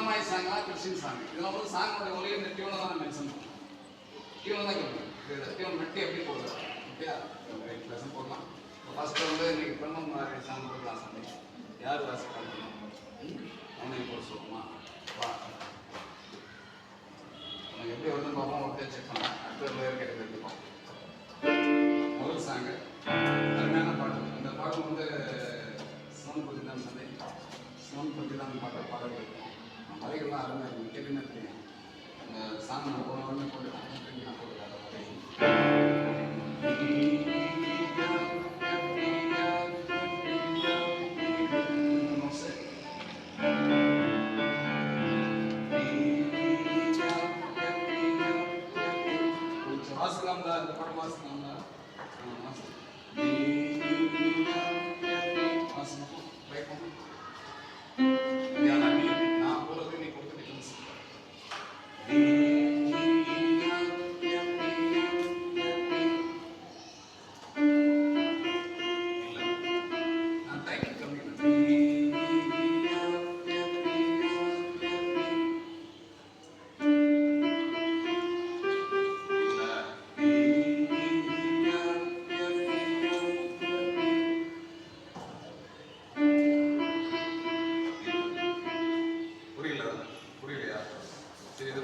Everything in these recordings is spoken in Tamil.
மாதிரி சாங்கா கிறிஸ்டின் சாங் இதெல்லாம் வந்து சாங்கோட ஒரே இந்த டியூனை தான் மென்ஷன் பண்ணுவோம். டியூன் தான் கேட்கணும். டியூன் மெட்டி எப்படி போடுறது ஓகே லெசன் போடலாம். ஃபஸ்ட்டு வந்து இன்னைக்கு பெண்ணும் மாதிரி சாங் போடலாம். சாமி யார் வாசிப்பாங்க அவனையும் போட சொல்லுமா வா உனக்கு எப்படி வந்து பார்ப்போம் ஒருத்தர் செக் பண்ணலாம். அடுத்த பேர் கேட்டு எடுத்துப்போம். முதல் சாங்கு அருமையான பாட்டு. இந்த பாட்டு வந்து சிவன் பற்றி தான் சந்தை சிவன் பற்றி தான் பாட்டை பாடல் இருக்கும். வரைகள்லாம் அருமையாக இருக்கும். கேட்டுன்னு தெரியும். அந்த சாங் நான் போன உடனே போட்டுட்டேன். நான் போட்டுக்காத வாசிக்கலாம் தான் இந்த படம் வாசிக்கலாம் தான் நான் போடுறது நீ கொடுத்துட்டு புரியலையா? சரி இது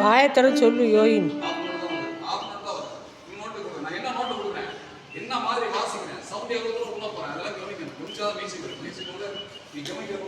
வாயத்தோட சொல்லு யோயின். என்ன மாதிரி வாசிக்கிறேன் சவுண்ட் எவ்வளோ தூரம் உள்ள போறேன் அதெல்லாம் கவனிக்கணும். முடிச்சாதான் மியூசிக் மியூசிக் வந்து நீ கவனிக்கிற